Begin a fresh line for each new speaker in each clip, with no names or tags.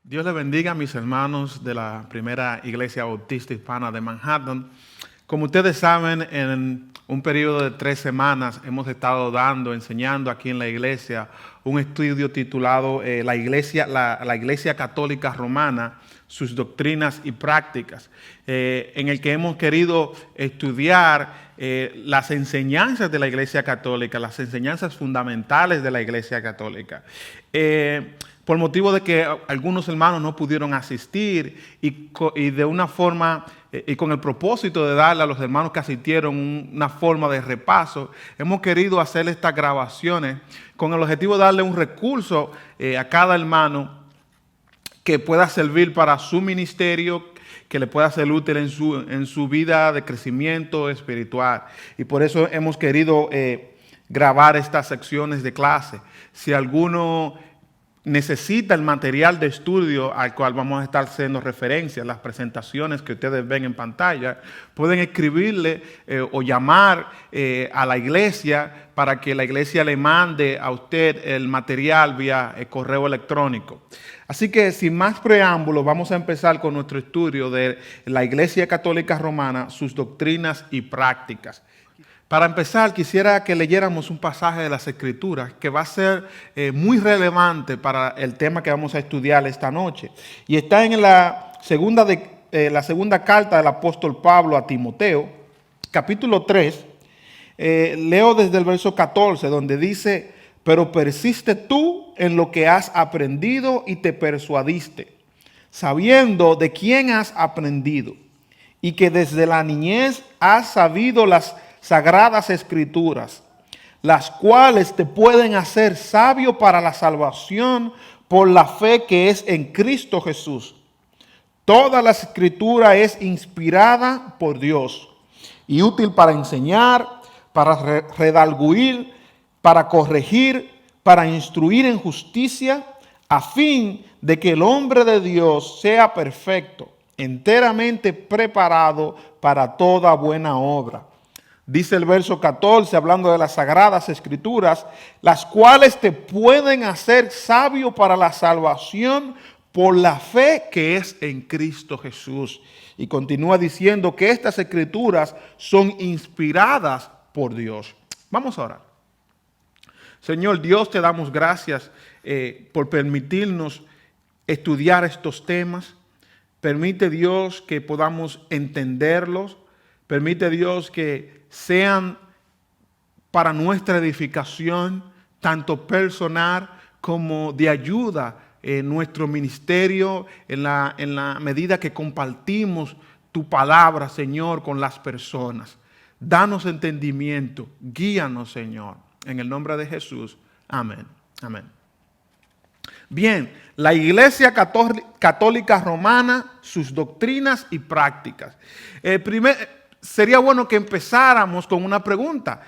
Dios le bendiga a mis hermanos de la primera iglesia bautista hispana de Manhattan. Como ustedes saben, en un periodo de 3 semanas hemos estado enseñando aquí en la iglesia un estudio titulado la Iglesia Católica Romana, sus doctrinas y prácticas, en el que hemos querido estudiar las enseñanzas de la Iglesia Católica, las enseñanzas fundamentales de la Iglesia Católica. Por motivo de que algunos hermanos no pudieron asistir y de una forma y con el propósito de darle a los hermanos que asistieron una forma de repaso, hemos querido hacer estas grabaciones con el objetivo de darle un recurso a cada hermano que pueda servir para su ministerio, que le pueda ser útil en su vida de crecimiento espiritual. Y por eso hemos querido grabar estas secciones de clase. Si alguno necesita el material de estudio al cual vamos a estar haciendo referencia, las presentaciones que ustedes ven en pantalla, pueden escribirle o llamar a la iglesia para que la iglesia le mande a usted el material vía correo electrónico. Así que sin más preámbulos, vamos a empezar con nuestro estudio de la Iglesia Católica Romana, sus doctrinas y prácticas. Para empezar, quisiera que leyéramos un pasaje de las Escrituras que va a ser muy relevante para el tema que vamos a estudiar esta noche. Y está en la segunda carta del apóstol Pablo a Timoteo, capítulo 3. Leo desde el verso 14, donde dice: pero persiste tú en lo que has aprendido y te persuadiste, sabiendo de quién has aprendido, y que desde la niñez has sabido las Sagradas Escrituras, las cuales te pueden hacer sabio para la salvación por la fe que es en Cristo Jesús. Toda la Escritura es inspirada por Dios y útil para enseñar, para redarguir, para corregir, para instruir en justicia, a fin de que el hombre de Dios sea perfecto, enteramente preparado para toda buena obra. Dice el verso 14, hablando de las Sagradas Escrituras, las cuales te pueden hacer sabio para la salvación por la fe que es en Cristo Jesús. Y continúa diciendo que estas Escrituras son inspiradas por Dios. Vamos a orar. Señor Dios, te damos gracias por permitirnos estudiar estos temas. Permite, Dios, que podamos entenderlos. Permite, Dios, que sean para nuestra edificación, tanto personal como de ayuda en nuestro ministerio, en la medida que compartimos tu palabra, Señor, con las personas. Danos entendimiento, guíanos, Señor, en el nombre de Jesús. Amén. Amén. Bien, la Iglesia Católica Romana, sus doctrinas y prácticas. Sería bueno que empezáramos con una pregunta.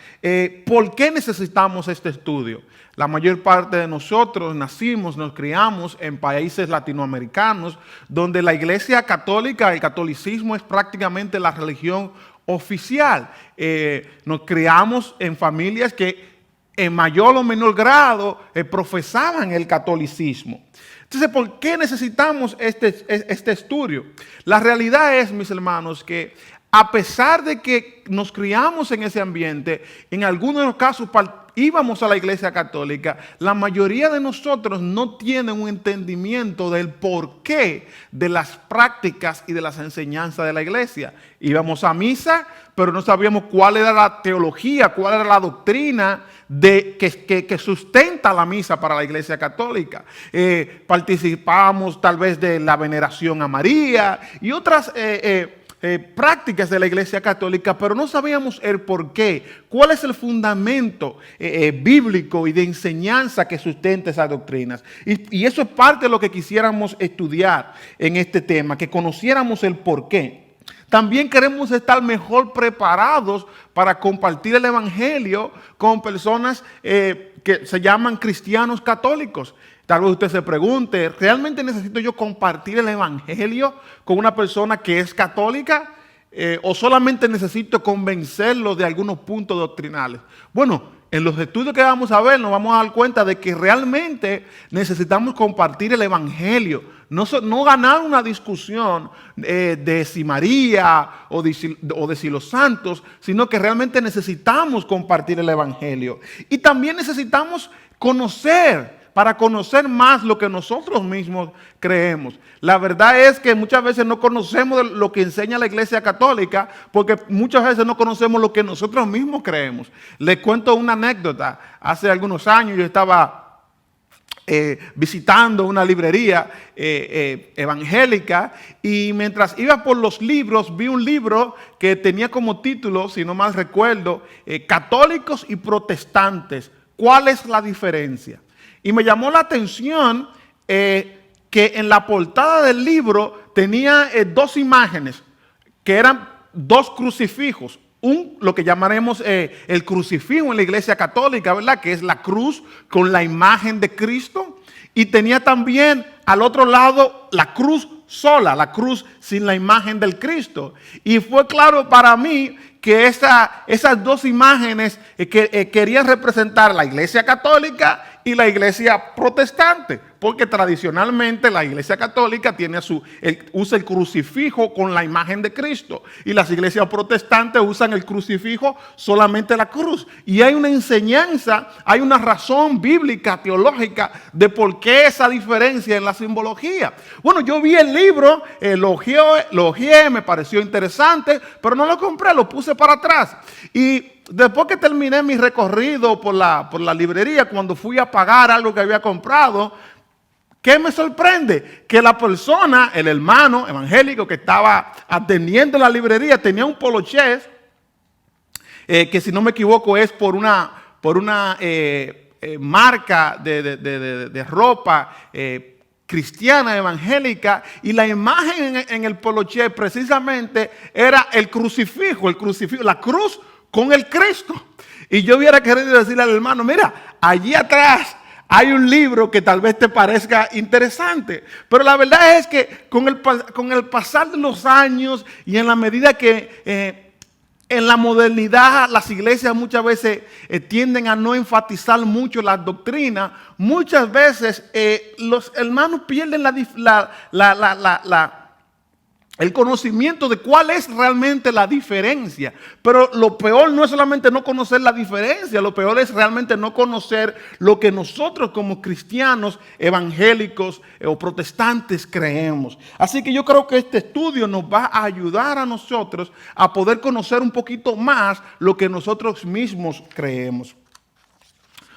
¿Por qué necesitamos este estudio? La mayor parte de nosotros nos criamos en países latinoamericanos donde la Iglesia Católica, el catolicismo es prácticamente la religión oficial. Nos criamos en familias que en mayor o menor grado profesaban el catolicismo. Entonces, ¿por qué necesitamos este estudio? La realidad es, mis hermanos, que a pesar de que nos criamos en ese ambiente, en algunos de los casos íbamos a la iglesia católica, la mayoría de nosotros no tienen un entendimiento del porqué de las prácticas y de las enseñanzas de la iglesia. Íbamos a misa, pero no sabíamos cuál era la teología, cuál era la doctrina que sustenta la misa para la iglesia católica. Participábamos tal vez de la veneración a María y otras prácticas de la Iglesia Católica, pero no sabíamos el porqué, cuál es el fundamento bíblico y de enseñanza que sustenta esas doctrinas. Y eso es parte de lo que quisiéramos estudiar en este tema, que conociéramos el porqué. También queremos estar mejor preparados para compartir el Evangelio con personas que se llaman cristianos católicos. Tal vez usted se pregunte, ¿realmente necesito yo compartir el Evangelio con una persona que es católica? ¿O solamente necesito convencerlo de algunos puntos doctrinales? Bueno, en los estudios que vamos a ver nos vamos a dar cuenta de que realmente necesitamos compartir el Evangelio. No ganar una discusión de si María o de si los santos, sino que realmente necesitamos compartir el Evangelio. Y también necesitamos para conocer más lo que nosotros mismos creemos. La verdad es que muchas veces no conocemos lo que enseña la Iglesia Católica, porque muchas veces no conocemos lo que nosotros mismos creemos. Les cuento una anécdota. Hace algunos años yo estaba visitando una librería evangélica, y mientras iba por los libros vi un libro que tenía como título, si no mal recuerdo, Católicos y Protestantes. ¿Cuál es la diferencia? Y me llamó la atención que en la portada del libro tenía dos imágenes que eran dos crucifijos. Lo que llamaremos el crucifijo en la Iglesia Católica, ¿verdad? Que es la cruz con la imagen de Cristo. Y tenía también al otro lado la cruz sola, la cruz sin la imagen del Cristo. Y fue claro para mí que esas dos imágenes querían representar la Iglesia Católica y la Iglesia Protestante, porque tradicionalmente la Iglesia Católica usa el crucifijo con la imagen de Cristo, y las iglesias protestantes usan el crucifijo solamente la cruz. Y hay una enseñanza, hay una razón bíblica, teológica, de por qué esa diferencia en la simbología. Bueno, yo vi el libro, lo ojeé, me pareció interesante, pero no lo compré, lo puse para atrás. Y después que terminé mi recorrido por la librería, cuando fui a pagar algo que había comprado, ¿qué me sorprende? Que la persona, el hermano evangélico que estaba atendiendo la librería, tenía un poloché que, si no me equivoco, es por una marca de ropa cristiana evangélica, y la imagen en el poloché precisamente era el crucifijo, la cruz con el Cristo. Y yo hubiera querido decirle al hermano, mira, allí atrás hay un libro que tal vez te parezca interesante. Pero la verdad es que con el pasar de los años y en la medida que en la modernidad las iglesias muchas veces tienden a no enfatizar mucho las doctrinas, muchas veces los hermanos pierden el conocimiento de cuál es realmente la diferencia. Pero lo peor no es solamente no conocer la diferencia, lo peor es realmente no conocer lo que nosotros como cristianos evangélicos o protestantes creemos. Así que yo creo que este estudio nos va a ayudar a nosotros a poder conocer un poquito más lo que nosotros mismos creemos.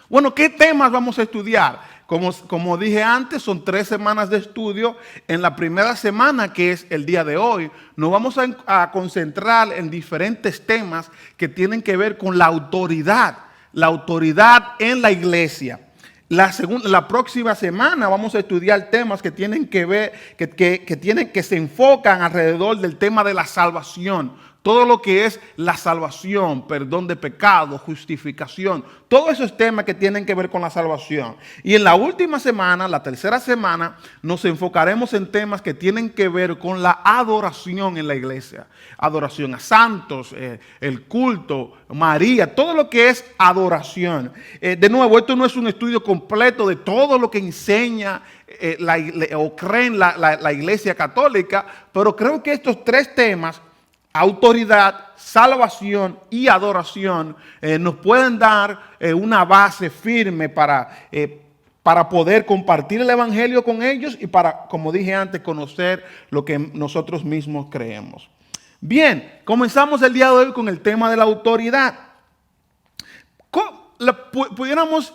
Bueno, ¿qué temas vamos a estudiar? Como dije antes, son 3 semanas de estudio. En la primera semana, que es el día de hoy, nos vamos a concentrar en diferentes temas que tienen que ver con la autoridad en la iglesia. La próxima semana vamos a estudiar temas que tienen que ver, que se enfocan alrededor del tema de la salvación. Todo lo que es la salvación, perdón de pecado, justificación, todos esos temas que tienen que ver con la salvación. Y en la última semana, la tercera semana, nos enfocaremos en temas que tienen que ver con la adoración en la iglesia. Adoración a santos, el culto, María, todo lo que es adoración. De nuevo, esto no es un estudio completo de todo lo que enseña o cree en la iglesia católica, pero creo que estos 3 temas, autoridad, salvación y adoración, nos pueden dar una base firme para poder compartir el evangelio con ellos y para, como dije antes, conocer lo que nosotros mismos creemos. Bien, comenzamos el día de hoy con el tema de la autoridad. Pudiéramos,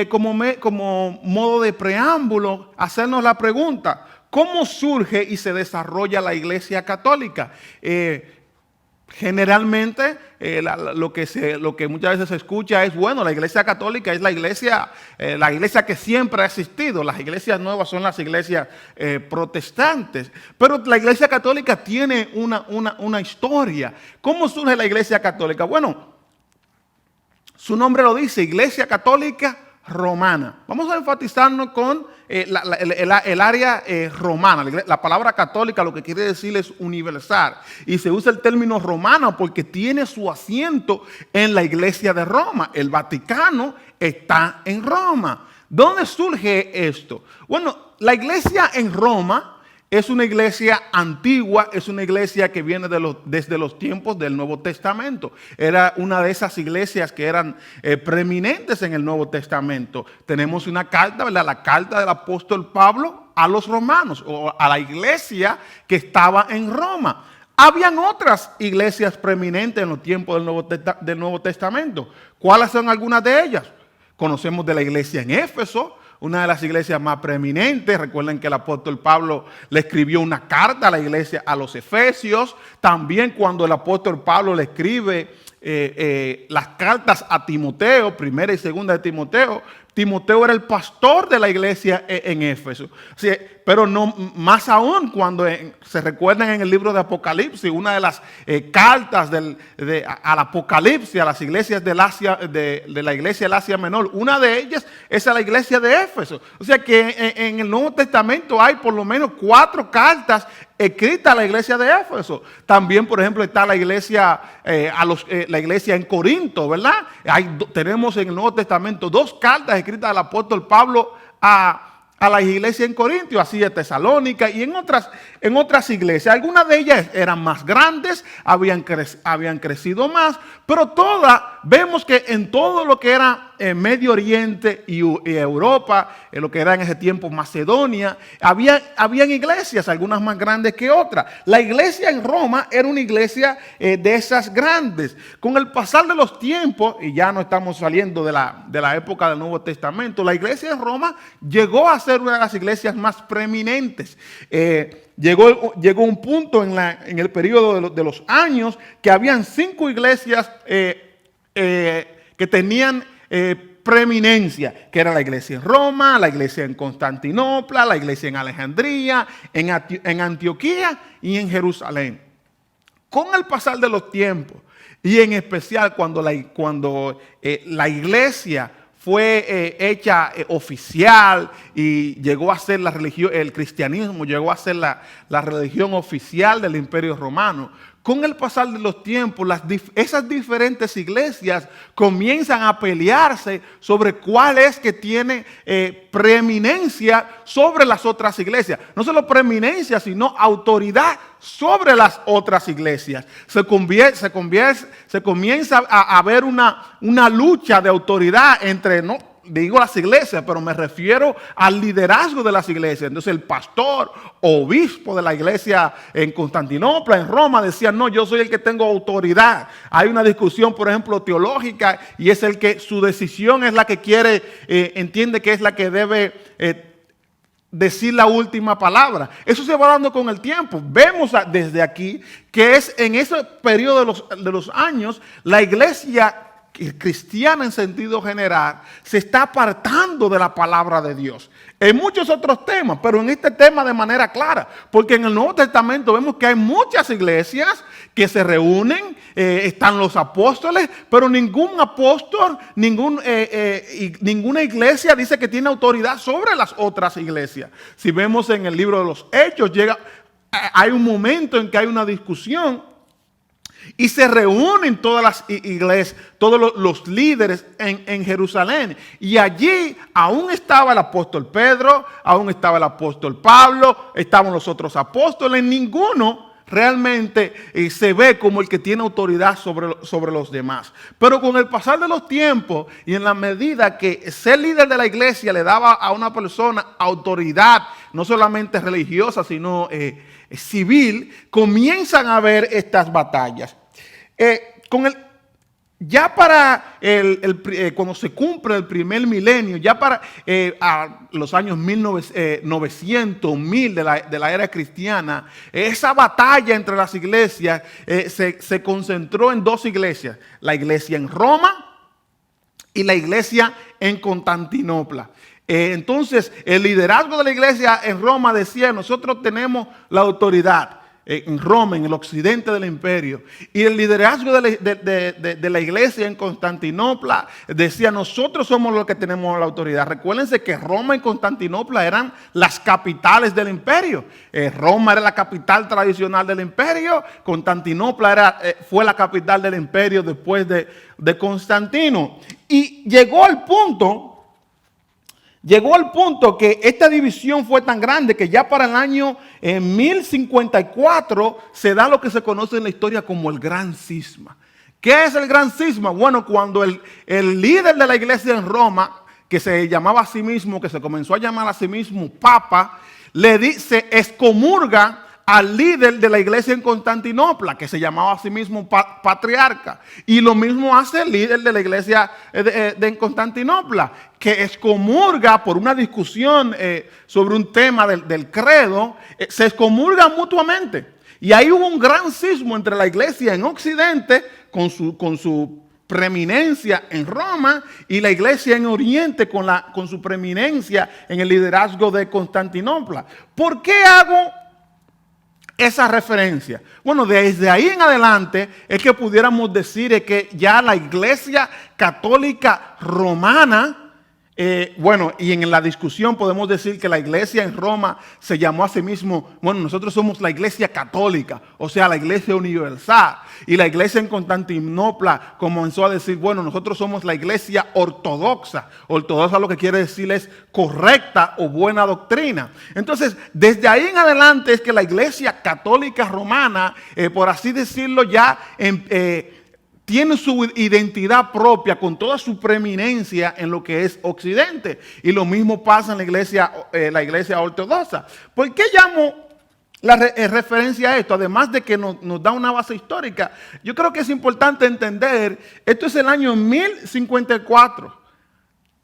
como modo de preámbulo, hacernos la pregunta: ¿cómo surge y se desarrolla la Iglesia Católica? Generalmente lo que muchas veces se escucha es, bueno, la Iglesia Católica es la iglesia que siempre ha existido. Las iglesias nuevas son las iglesias protestantes. Pero la Iglesia Católica tiene una historia. ¿Cómo surge la Iglesia Católica? Bueno, su nombre lo dice, Iglesia Católica romana. Vamos a enfatizarnos con el área romana. La palabra católica lo que quiere decir es universal. Y se usa el término romano porque tiene su asiento en la iglesia de Roma. El Vaticano está en Roma. ¿Dónde surge esto? Bueno, la iglesia en Roma es una iglesia antigua, es una iglesia que viene desde los tiempos del Nuevo Testamento. Era una de esas iglesias que eran preeminentes en el Nuevo Testamento. Tenemos una carta, ¿verdad? La carta del apóstol Pablo a los romanos, o a la iglesia que estaba en Roma. Habían otras iglesias preeminentes en los tiempos del Nuevo Testamento. ¿Cuáles son algunas de ellas? Conocemos de la iglesia en Éfeso, una de las iglesias más preeminentes. Recuerden que el apóstol Pablo le escribió una carta a la iglesia, a los Efesios. También cuando el apóstol Pablo le escribe las cartas a Timoteo, primera y segunda de Timoteo, Timoteo era el pastor de la iglesia en Éfeso. Sí, pero no más aún cuando se recuerdan en el libro de Apocalipsis, una de las cartas al Apocalipsis, a las iglesias del Asia, de la iglesia del Asia Menor, una de ellas es a la iglesia de Éfeso. O sea que en el Nuevo Testamento hay por lo menos 4 cartas escritas a la iglesia de Éfeso. También, por ejemplo, está la iglesia, la iglesia en Corinto, ¿verdad? Tenemos en el Nuevo Testamento 2 cartas escritas del apóstol Pablo a la iglesia en Corinto, así de Tesalónica y en otras iglesias. Algunas de ellas eran más grandes, habían crecido más, pero todas, vemos que en todo lo que era Medio Oriente y Europa, en lo que era en ese tiempo Macedonia, habían iglesias, algunas más grandes que otras. La iglesia en Roma era una iglesia de esas grandes. Con el pasar de los tiempos, y ya no estamos saliendo de la época del Nuevo Testamento, la iglesia en Roma llegó a ser una de las iglesias más preeminentes. Llegó un punto en el periodo de los años que habían 5 iglesias que tenían preeminencia, que era la iglesia en Roma, la iglesia en Constantinopla, la iglesia en Alejandría, en Antioquía y en Jerusalén. Con el pasar de los tiempos, y en especial cuando la iglesia fue hecha oficial y llegó a ser la religión, el cristianismo llegó a ser la religión oficial del Imperio Romano. Con el pasar de los tiempos, esas diferentes iglesias comienzan a pelearse sobre cuál es que tiene preeminencia sobre las otras iglesias. No solo preeminencia, sino autoridad sobre las otras iglesias. Se comienza a haber una lucha de autoridad entre, no digo las iglesias, pero me refiero al liderazgo de las iglesias. Entonces el pastor, obispo de la iglesia en Constantinopla, en Roma, decía, no, yo soy el que tengo autoridad. Hay una discusión, por ejemplo, teológica, y es el que su decisión es la que entiende que es la que debe decir la última palabra. Eso se va dando con el tiempo. Vemos desde aquí que es en ese periodo de los años, la iglesia cristiana en sentido general se está apartando de la palabra de Dios. En muchos otros temas, pero en este tema de manera clara, porque en el Nuevo Testamento vemos que hay muchas iglesias que se reúnen, están los apóstoles, pero ningún apóstol, ninguna iglesia dice que tiene autoridad sobre las otras iglesias. Si vemos en el libro de los Hechos, hay un momento en que hay una discusión y se reúnen todas las iglesias, todos los líderes en Jerusalén. Y allí aún estaba el apóstol Pedro, aún estaba el apóstol Pablo, estaban los otros apóstoles. Ninguno realmente se ve como el que tiene autoridad sobre los demás. Pero con el pasar de los tiempos y en la medida que ser líder de la iglesia le daba a una persona autoridad, no solamente religiosa, sino civil, comienzan a haber estas batallas. Ya para cuando se cumple el primer milenio, ya para los años 900, 1000 de la era cristiana, esa batalla entre las iglesias se concentró en 2 iglesias, la iglesia en Roma y la iglesia en Constantinopla. Entonces, el liderazgo de la iglesia en Roma decía, nosotros tenemos la autoridad. en Roma, en el occidente del imperio. Y el liderazgo de la iglesia en Constantinopla decía, nosotros somos los que tenemos la autoridad. Recuérdense que Roma y Constantinopla eran las capitales del imperio. Roma era la capital tradicional del imperio, Constantinopla fue la capital del imperio después de Constantino. Y llegó al punto que esta división fue tan grande que ya para el año 1054 se da lo que se conoce en la historia como el Gran Cisma. ¿Qué es el Gran Cisma? Bueno, cuando el líder de la iglesia en Roma, que se llamaba a sí mismo, que se comenzó a llamar a sí mismo Papa, le dice, excomulga al líder de la iglesia en Constantinopla, que se llamaba a sí mismo patriarca. Y lo mismo hace el líder de la iglesia de Constantinopla, que excomulga por una discusión sobre un tema del credo, se excomulgan mutuamente. Y ahí hubo un gran cisma entre la iglesia en Occidente, con su preeminencia en Roma, y la iglesia en Oriente con su preeminencia en el liderazgo de Constantinopla. ¿Por qué hago esa referencia? Bueno, desde ahí en adelante es que pudiéramos decir que ya la iglesia católica romana, y en la discusión podemos decir que la iglesia en Roma se llamó a sí mismo, bueno, nosotros somos la iglesia católica, o sea, la iglesia universal. Y la iglesia en Constantinopla comenzó a decir, bueno, nosotros somos la iglesia ortodoxa. Ortodoxa lo que quiere decir es correcta o buena doctrina. Entonces, desde ahí en adelante es que la iglesia católica romana, por así decirlo, ya tiene su identidad propia con toda su preeminencia en lo que es Occidente. Y lo mismo pasa en la iglesia ortodoxa. ¿Por qué llamo la referencia a esto? Además de que nos da una base histórica, yo creo que es importante entender, esto es el año 1054.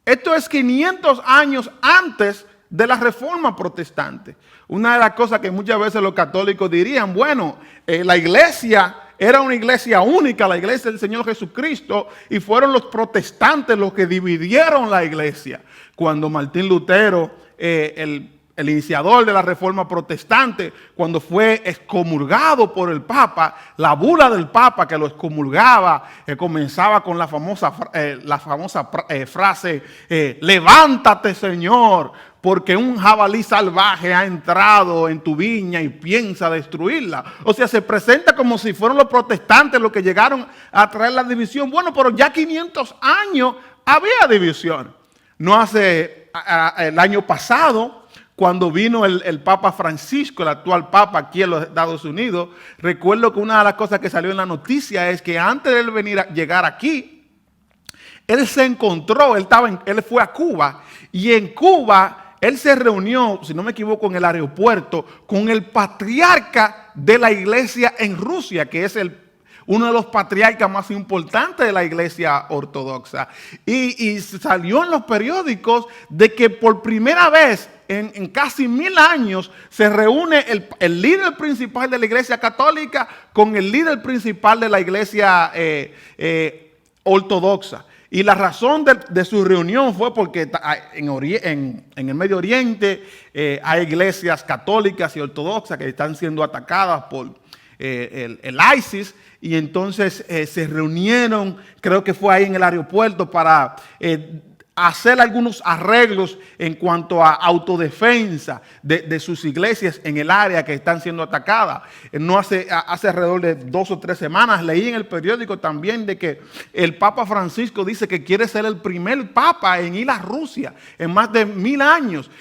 Esto es 500 años antes de la Reforma Protestante. Una de las cosas que muchas veces los católicos dirían, bueno, la iglesia era una iglesia única, la iglesia del Señor Jesucristo, y fueron los protestantes los que dividieron la iglesia. Cuando Martín Lutero, el iniciador de la Reforma Protestante, cuando fue excomulgado por el Papa, la bula del Papa que lo excomulgaba comenzaba con la famosa frase, levántate, Señor, porque un jabalí salvaje ha entrado en tu viña y piensa destruirla. O sea, se presenta como si fueron los protestantes los que llegaron a traer la división. Bueno, pero ya 500 años había división. No hace el año pasado, cuando vino el Papa Francisco, el actual Papa aquí en los Estados Unidos, recuerdo que una de las cosas que salió en la noticia es que antes de él llegar aquí, él se encontró, él fue a Cuba, y en Cuba él se reunió, si no me equivoco, en el aeropuerto con el patriarca de la iglesia en Rusia, que es uno de los patriarcas más importantes de la iglesia ortodoxa. Y salió en los periódicos de que por primera vez en casi 1000 años se reúne el líder principal de la iglesia católica con el líder principal de la iglesia ortodoxa. Y la razón de su reunión fue porque en el Medio Oriente hay iglesias católicas y ortodoxas que están siendo atacadas por el ISIS. Y entonces se reunieron, creo que fue ahí en el aeropuerto, para hacer algunos arreglos en cuanto a autodefensa de sus iglesias en el área que están siendo atacadas. No hace alrededor de 2 o 3 semanas leí en el periódico también de que el Papa Francisco dice que quiere ser el primer papa en ir a Rusia en más de 1000 años.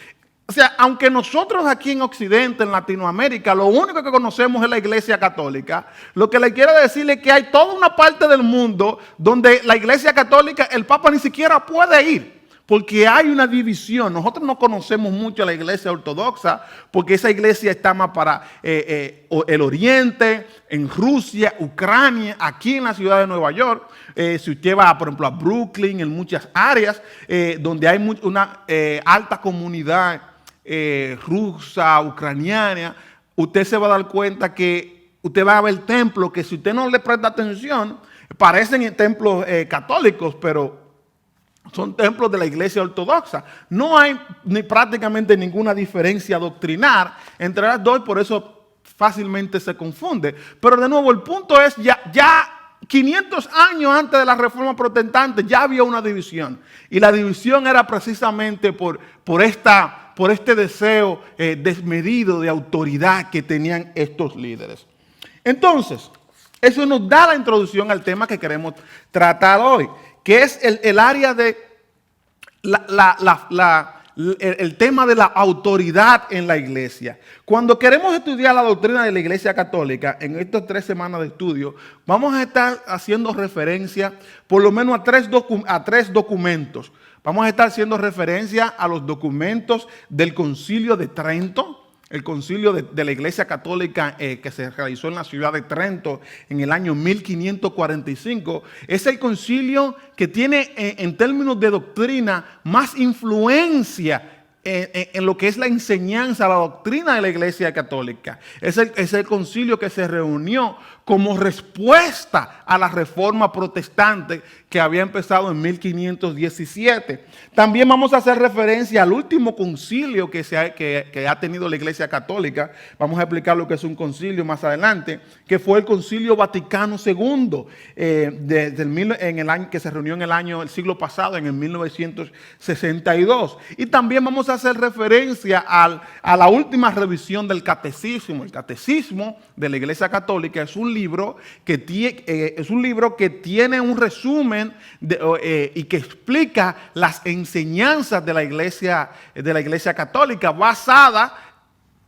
O sea, aunque nosotros aquí en Occidente, en Latinoamérica, lo único que conocemos es la iglesia católica, lo que le quiero decir es que hay toda una parte del mundo donde la iglesia católica, el Papa ni siquiera puede ir, porque hay una división. Nosotros no conocemos mucho a la iglesia ortodoxa, porque esa iglesia está más para el Oriente, en Rusia, Ucrania, aquí en la ciudad de Nueva York. Si usted va, por ejemplo, a Brooklyn, en muchas áreas donde hay una alta comunidad rusa, ucraniana, usted se va a dar cuenta que usted va a ver templos que si usted no le presta atención, parecen templos católicos, pero son templos de la iglesia ortodoxa. No hay prácticamente ninguna diferencia doctrinal entre las dos, por eso fácilmente se confunde. Pero de nuevo, el punto es, ya 500 años antes de la Reforma Protestante ya había una división. Y la división era precisamente por este deseo desmedido de autoridad que tenían estos líderes. Entonces, eso nos da la introducción al tema que queremos tratar hoy, que es el área de el tema de la autoridad en la iglesia. Cuando queremos estudiar la doctrina de la Iglesia Católica, en estas 3 semanas de estudio, vamos a estar haciendo referencia por lo menos a tres documentos. Vamos a estar haciendo referencia a los documentos del Concilio de Trento, el concilio de la Iglesia Católica que se realizó en la ciudad de Trento en el año 1545. Es el concilio que tiene en términos de doctrina más influencia en lo que es la enseñanza, la doctrina de la Iglesia Católica. Es el concilio que se reunió como respuesta a la reforma protestante que había empezado en 1517. También vamos a hacer referencia al último concilio que ha tenido la Iglesia Católica. Vamos a explicar lo que es un concilio más adelante, que fue el Concilio Vaticano II, en el año que se reunió el siglo pasado, en el 1962. Y también vamos a hacer referencia a la última revisión del catecismo. El catecismo de la Iglesia Católica es un libro que tiene un resumen y que explica las enseñanzas de la Iglesia Católica basada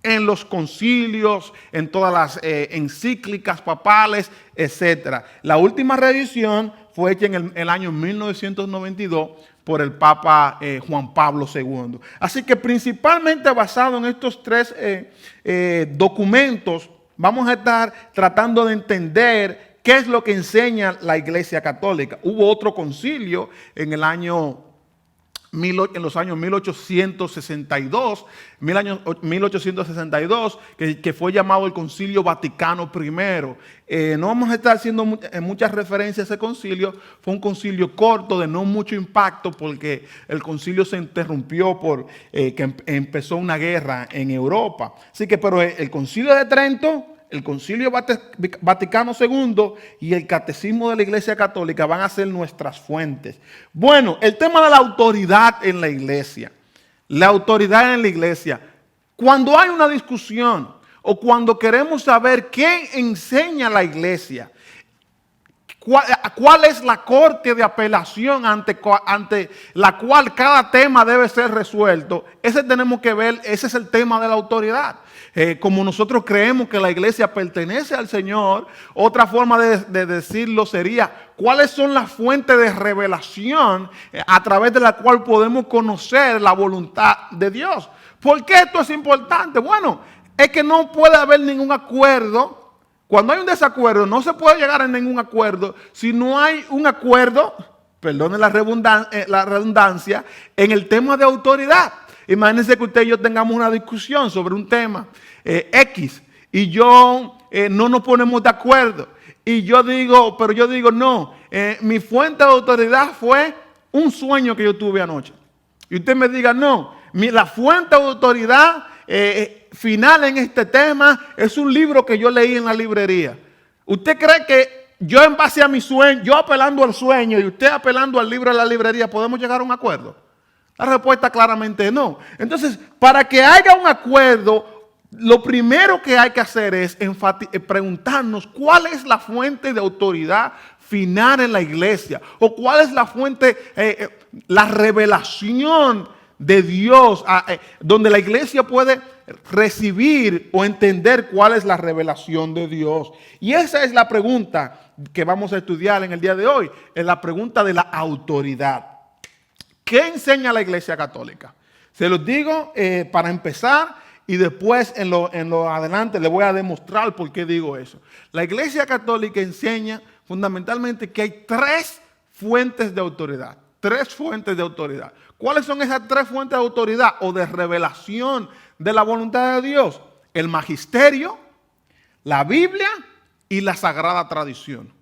en los concilios, en todas las encíclicas papales, etc. La última revisión fue hecha en el año 1992 por el Papa Juan Pablo II. Así que principalmente basado en estos 3 documentos, vamos a estar tratando de entender qué es lo que enseña la Iglesia Católica. Hubo otro concilio en los años 1862, que fue llamado el Concilio Vaticano I. No vamos a estar haciendo muchas referencias a ese concilio. Fue un concilio corto, de no mucho impacto, porque el concilio se interrumpió que empezó una guerra en Europa. Así que, pero el Concilio de Trento, el Concilio Vaticano II y el Catecismo de la Iglesia Católica van a ser nuestras fuentes. Bueno, el tema de la autoridad en la iglesia. La autoridad en la iglesia. Cuando hay una discusión o cuando queremos saber qué enseña la iglesia, cuál es la corte de apelación ante la cual cada tema debe ser resuelto, ese es el tema de la autoridad. Como nosotros creemos que la iglesia pertenece al Señor, otra forma de decirlo sería, ¿cuáles son las fuentes de revelación a través de la cual podemos conocer la voluntad de Dios? ¿Por qué esto es importante? Bueno, es que no puede haber ningún acuerdo. Cuando hay un desacuerdo, no se puede llegar a ningún acuerdo si no hay un acuerdo, perdone la redundancia, en el tema de autoridad. Imagínense que usted y yo tengamos una discusión sobre un tema X y no nos ponemos de acuerdo. Y yo digo, no, mi fuente de autoridad fue un sueño que yo tuve anoche. Y usted me diga, no, la fuente de autoridad final en este tema es un libro que yo leí en la librería. ¿Usted cree que yo en base a mi sueño, yo apelando al sueño y usted apelando al libro de la librería, podemos llegar a un acuerdo? La respuesta claramente no. Entonces, para que haya un acuerdo, lo primero que hay que hacer es preguntarnos cuál es la fuente de autoridad final en la iglesia, o cuál es la fuente, la revelación de Dios, donde la iglesia puede recibir o entender cuál es la revelación de Dios. Y esa es la pregunta que vamos a estudiar en el día de hoy, es la pregunta de la autoridad. ¿Qué enseña la Iglesia Católica? Se los digo para empezar y después en lo adelante les voy a demostrar por qué digo eso. La Iglesia Católica enseña fundamentalmente que hay 3 fuentes de autoridad. 3 fuentes de autoridad. ¿Cuáles son esas 3 fuentes de autoridad o de revelación de la voluntad de Dios? El magisterio, la Biblia y la Sagrada Tradición.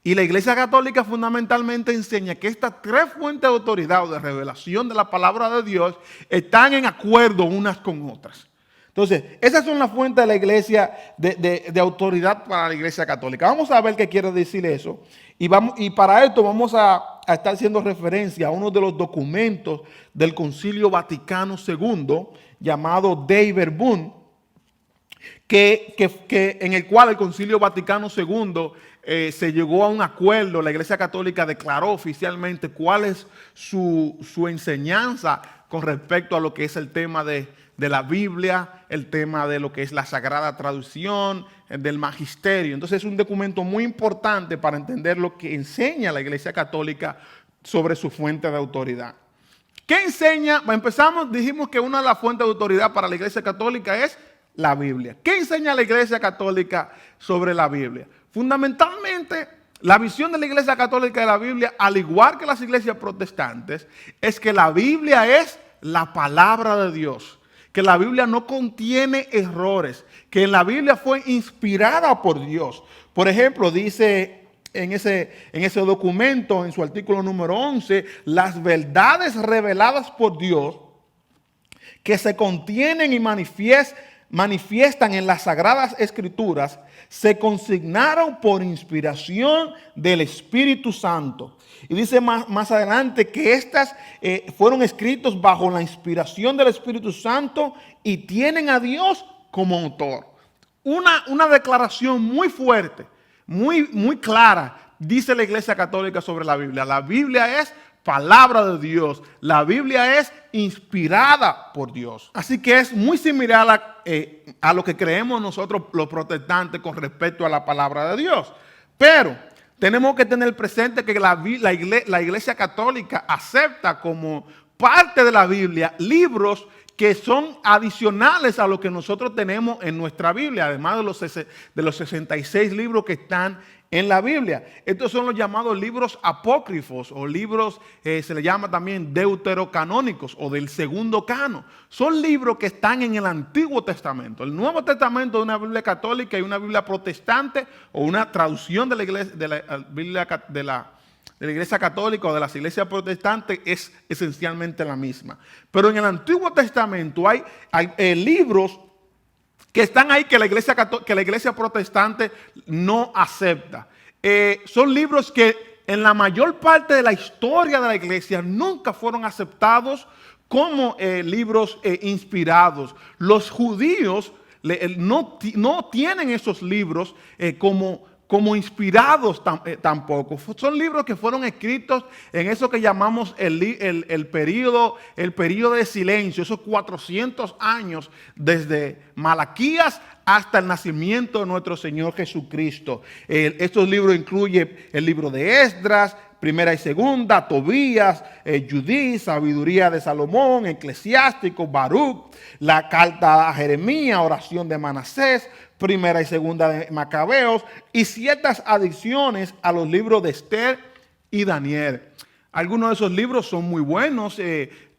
Y la Iglesia Católica fundamentalmente enseña que estas 3 fuentes de autoridad o de revelación de la palabra de Dios están en acuerdo unas con otras. Entonces, esas son las fuentes de la iglesia, de autoridad para la iglesia católica. Vamos a ver qué quiere decir eso. Y para esto vamos a estar haciendo referencia a uno de los documentos del Concilio Vaticano II, llamado Dei Verbum, en el cual el Concilio Vaticano II se llegó a un acuerdo. La Iglesia Católica declaró oficialmente cuál es su enseñanza con respecto a lo que es el tema de la Biblia, el tema de lo que es la Sagrada Traducción, del Magisterio. Entonces es un documento muy importante para entender lo que enseña la Iglesia Católica sobre su fuente de autoridad. ¿Qué enseña? Empezamos, dijimos que una de las fuentes de autoridad para la Iglesia Católica es la Biblia. ¿Qué enseña la Iglesia Católica sobre la Biblia? Fundamentalmente, la visión de la Iglesia Católica de la Biblia, al igual que las iglesias protestantes, es que la Biblia es la palabra de Dios, que la Biblia no contiene errores, que la Biblia fue inspirada por Dios. Por ejemplo, dice en ese documento, en su artículo número 11, las verdades reveladas por Dios que se contienen y manifiestan en las Sagradas Escrituras se consignaron por inspiración del Espíritu Santo. Y dice más adelante que estas fueron escritos bajo la inspiración del Espíritu Santo y tienen a Dios como autor. Una declaración muy fuerte, muy clara, dice la Iglesia Católica sobre la Biblia. La Biblia es palabra de Dios. La Biblia es inspirada por Dios. Así que es muy similar a lo que creemos nosotros los protestantes con respecto a la palabra de Dios. Pero tenemos que tener presente que la Iglesia Católica acepta como parte de la Biblia libros que son adicionales a lo que nosotros tenemos en nuestra Biblia, además de los 66 libros que están en la Biblia. Estos son los llamados libros apócrifos o libros, se le llama también deuterocanónicos o del segundo cano. Son libros que están en el Antiguo Testamento. El Nuevo Testamento de una Biblia católica y una Biblia protestante o una traducción de la Iglesia, de la Iglesia Católica o de las iglesias protestantes es esencialmente la misma. Pero en el Antiguo Testamento hay libros que están ahí que la iglesia protestante no acepta. Son libros que en la mayor parte de la historia de la iglesia nunca fueron aceptados como libros inspirados. Los judíos no tienen esos libros como inspirados tampoco. Son libros que fueron escritos en eso que llamamos el periodo de silencio, esos 400 años desde Malaquías hasta el nacimiento de nuestro Señor Jesucristo. Estos libros incluyen el libro de Esdras, Primera y Segunda, Tobías, Judí, Sabiduría de Salomón, Eclesiástico, Baruch, la carta a Jeremías, oración de Manasés, Primera y Segunda de Macabeos y ciertas adiciones a los libros de Esther y Daniel. Algunos de esos libros son muy buenos,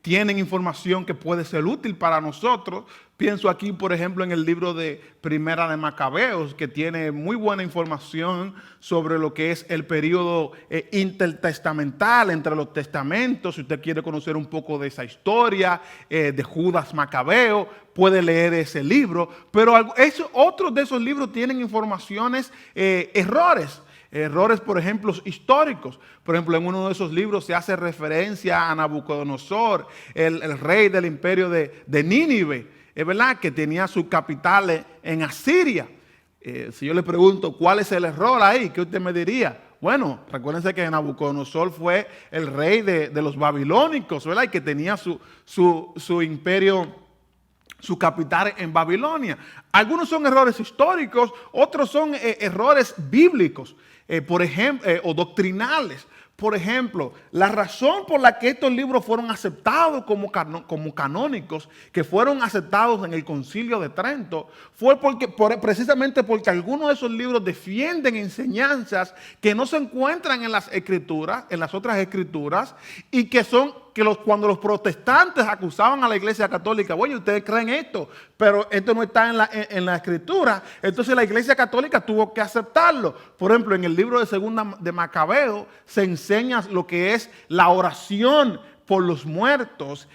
tienen información que puede ser útil para nosotros. Pienso aquí, por ejemplo, en el libro de Primera de Macabeos, que tiene muy buena información sobre lo que es el periodo intertestamental entre los testamentos. Si usted quiere conocer un poco de esa historia de Judas Macabeo, puede leer ese libro. Pero otros de esos libros tienen informaciones, errores, por ejemplo, históricos. Por ejemplo, en uno de esos libros se hace referencia a Nabucodonosor, el rey del imperio de Nínive. Es verdad que tenía su capital en Asiria. Si yo le pregunto cuál es el error ahí, ¿qué usted me diría? Bueno, recuérdense que Nabucodonosor fue el rey de los babilónicos, ¿verdad? Y que tenía su imperio, su capital en Babilonia. Algunos son errores históricos, otros son errores bíblicos, por ejemplo, o doctrinales. Por ejemplo, la razón por la que estos libros fueron aceptados como canónicos, que fueron aceptados en el Concilio de Trento, fue precisamente porque algunos de esos libros defienden enseñanzas que no se encuentran en las escrituras, en las otras escrituras, y que cuando los protestantes acusaban a la Iglesia Católica, oye, ustedes creen esto, pero esto no está en la escritura, entonces la Iglesia Católica tuvo que aceptarlo. Por ejemplo, en el libro de Segunda de Macabeo se enseña lo que es la oración por los muertos,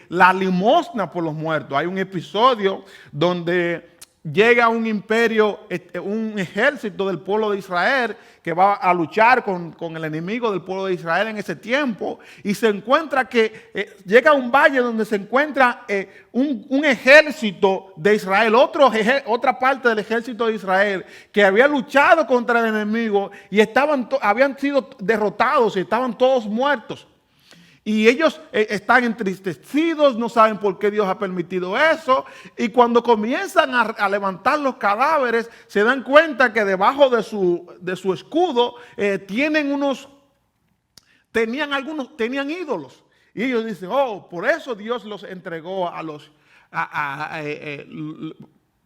la limosna por los muertos. Hay un episodio donde llega un imperio, un ejército del pueblo de Israel que va a luchar con el enemigo del pueblo de Israel en ese tiempo, y se encuentra que llega a un valle donde se encuentra un ejército de Israel, otra parte del ejército de Israel que había luchado contra el enemigo y habían sido derrotados y estaban todos muertos. Y ellos están entristecidos, no saben por qué Dios ha permitido eso. Y cuando comienzan a levantar los cadáveres, se dan cuenta que debajo de su escudo tenían ídolos. Y ellos dicen, oh, por eso Dios los entregó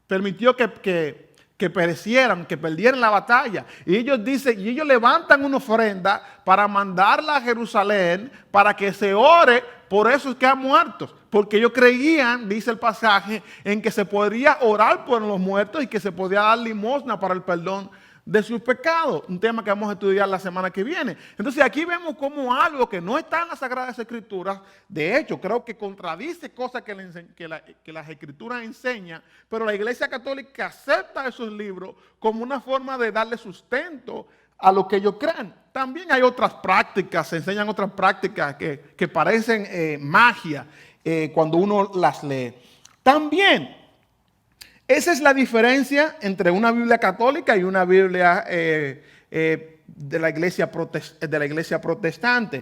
permitió que perecieran, que perdieran la batalla. Y ellos dicen, y ellos levantan una ofrenda para mandarla a Jerusalén para que se ore por esos que han muerto. Porque ellos creían, dice el pasaje, en que se podría orar por los muertos y que se podía dar limosna para el perdón de sus pecados. Un tema que vamos a estudiar la semana que viene. Entonces aquí vemos como algo que no está en las Sagradas Escrituras, de hecho creo que contradice cosas que las Escrituras enseñan, pero la Iglesia Católica acepta esos libros como una forma de darle sustento a lo que ellos creen. También hay otras prácticas, se enseñan otras prácticas que parecen magia cuando uno las lee. También esa es la diferencia entre una Biblia católica y una Biblia de la iglesia protestante.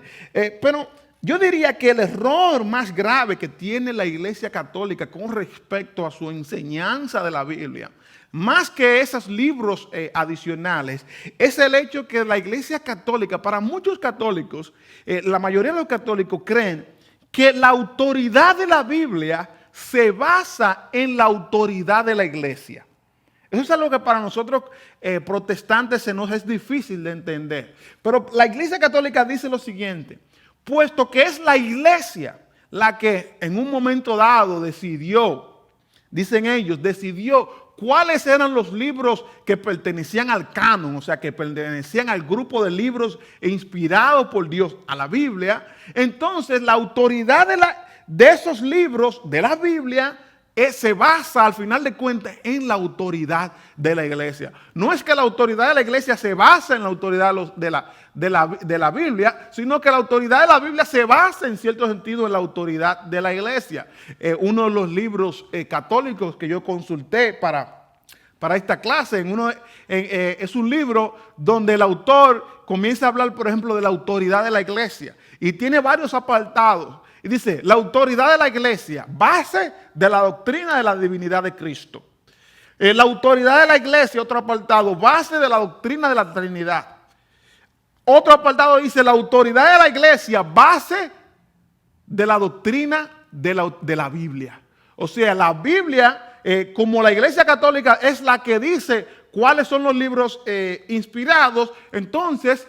Pero yo diría que el error más grave que tiene la Iglesia Católica con respecto a su enseñanza de la Biblia, más que esos libros adicionales, es el hecho que la Iglesia Católica, para muchos católicos, la mayoría de los católicos creen que la autoridad de la Biblia se basa en la autoridad de la iglesia. Eso es algo que para nosotros protestantes se nos es difícil de entender. Pero la Iglesia Católica dice lo siguiente: puesto que es la iglesia la que en un momento dado decidió, dicen ellos, decidió cuáles eran los libros que pertenecían al canon, o sea, que pertenecían al grupo de libros inspirados por Dios, a la Biblia, entonces la autoridad de esos libros de la Biblia se basa al final de cuentas en la autoridad de la iglesia. No es que la autoridad de la iglesia se basa en la autoridad de la Biblia, sino que la autoridad de la Biblia se basa en cierto sentido en la autoridad de la iglesia. Uno de los libros católicos que yo consulté para esta clase, es un libro donde el autor comienza a hablar, por ejemplo, de la autoridad de la iglesia y tiene varios apartados. Y dice, la autoridad de la iglesia, base de la doctrina de la divinidad de Cristo. La autoridad de la iglesia, otro apartado, base de la doctrina de la Trinidad. Otro apartado dice, la autoridad de la iglesia, base de la doctrina de la Biblia. O sea, la Biblia, como la Iglesia Católica es la que dice cuáles son los libros inspirados, entonces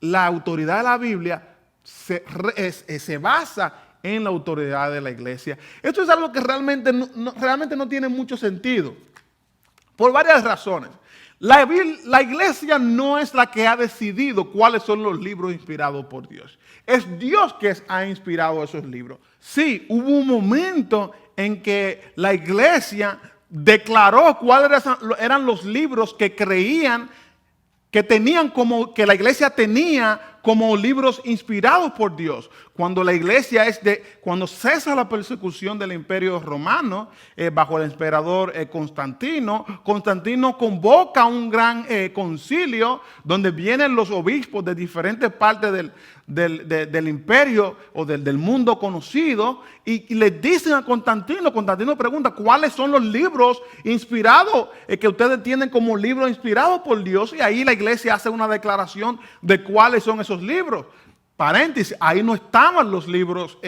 la autoridad de la Biblia se basa en la autoridad de la iglesia. Esto es algo que realmente no tiene mucho sentido, por varias razones. La iglesia no es la que ha decidido cuáles son los libros inspirados por Dios. Es Dios que ha inspirado esos libros. Sí, hubo un momento en que la iglesia declaró cuáles eran los libros que creían que la iglesia tenía como libros inspirados por Dios. Cuando cuando cesa la persecución del Imperio Romano bajo el emperador Constantino convoca un gran concilio donde vienen los obispos de diferentes partes del imperio o del mundo conocido y les dicen a Constantino pregunta, ¿cuáles son los libros inspirados que ustedes tienen como libros inspirados por Dios? Y ahí la iglesia hace una declaración de cuáles son esos libros. Paréntesis, ahí no estaban los libros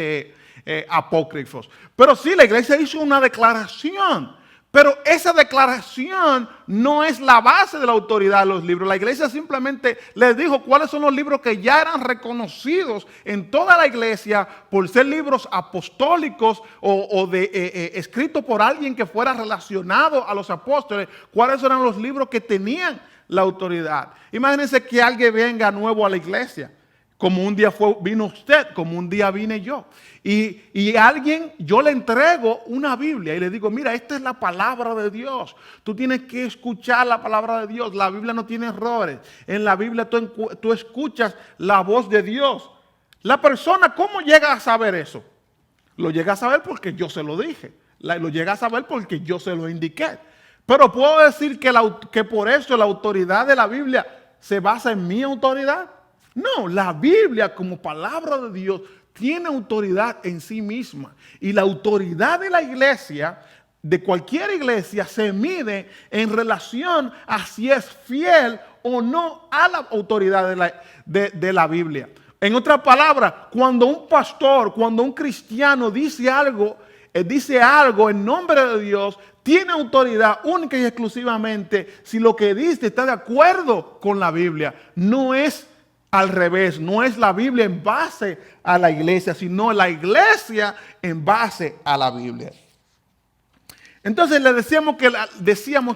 apócrifos. Pero sí, la iglesia hizo una declaración. Pero esa declaración no es la base de la autoridad de los libros. La iglesia simplemente les dijo cuáles son los libros que ya eran reconocidos en toda la iglesia por ser libros apostólicos o escritos por alguien que fuera relacionado a los apóstoles. ¿Cuáles eran los libros que tenían la autoridad? Imagínense que alguien venga nuevo a la iglesia. Como un día vino usted, como un día vine yo. Y a alguien, yo le entrego una Biblia y le digo, mira, esta es la palabra de Dios. Tú tienes que escuchar la palabra de Dios. La Biblia no tiene errores. En la Biblia tú escuchas la voz de Dios. La persona, ¿cómo llega a saber eso? Lo llega a saber porque yo se lo dije. Lo llega a saber porque yo se lo indiqué. Pero puedo decir que por eso la autoridad de la Biblia se basa en mi autoridad. No, la Biblia como palabra de Dios tiene autoridad en sí misma. Y la autoridad de la iglesia, de cualquier iglesia, se mide en relación a si es fiel o no a la autoridad de la Biblia. En otras palabras, cuando un pastor, cuando un cristiano dice algo en nombre de Dios, tiene autoridad única y exclusivamente si lo que dice está de acuerdo con la Biblia. No es al revés, no es la Biblia en base a la iglesia, sino la iglesia en base a la Biblia. Entonces le decíamos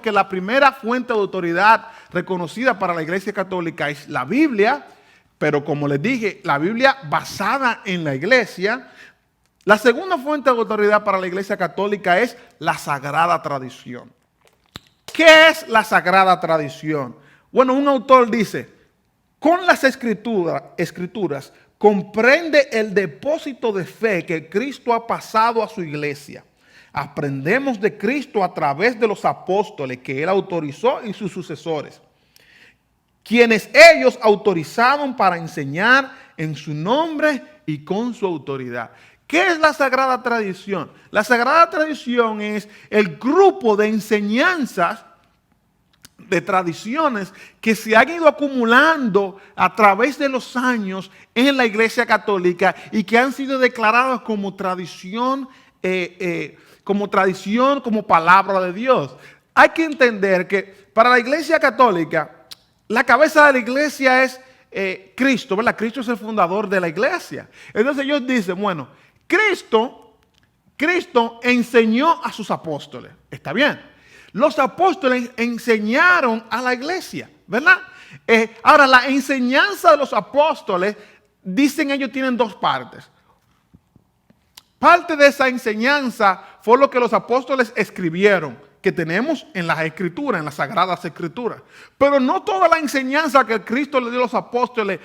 que la primera fuente de autoridad reconocida para la iglesia católica es la Biblia, pero como les dije, la Biblia basada en la iglesia. La segunda fuente de autoridad para la iglesia católica es la sagrada tradición. ¿Qué es la sagrada tradición? Bueno, un autor dice, con las escrituras comprende el depósito de fe que Cristo ha pasado a su iglesia. Aprendemos de Cristo a través de los apóstoles que Él autorizó y sus sucesores, quienes ellos autorizaron para enseñar en su nombre y con su autoridad. ¿Qué es la sagrada tradición? La sagrada tradición es el grupo de enseñanzas, de tradiciones que se han ido acumulando a través de los años en la iglesia católica y que han sido declaradas como tradición, como palabra de Dios. Hay que entender que para la iglesia católica, la cabeza de la iglesia es Cristo, ¿verdad? Cristo es el fundador de la iglesia. Entonces ellos dicen, bueno, Cristo enseñó a sus apóstoles. Está bien. Los apóstoles enseñaron a la iglesia, ¿verdad? Ahora, la enseñanza de los apóstoles, dicen ellos, tienen dos partes. Parte de esa enseñanza fue lo que los apóstoles escribieron, que tenemos en las escrituras, en las sagradas escrituras. Pero no toda la enseñanza que Cristo le dio a los apóstoles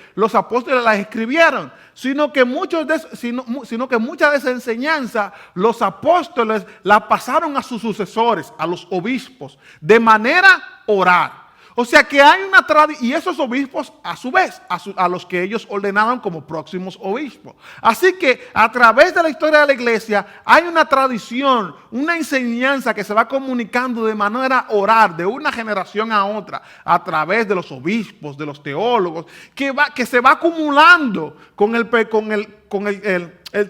las escribieron, sino que muchas de esa enseñanza los apóstoles la pasaron a sus sucesores, a los obispos, de manera oral. O sea que hay una tradición, y esos obispos a su vez, a los que ellos ordenaron como próximos obispos. Así que a través de la historia de la iglesia hay una tradición, una enseñanza que se va comunicando de manera oral, de una generación a otra, a través de los obispos, de los teólogos, que se va acumulando con el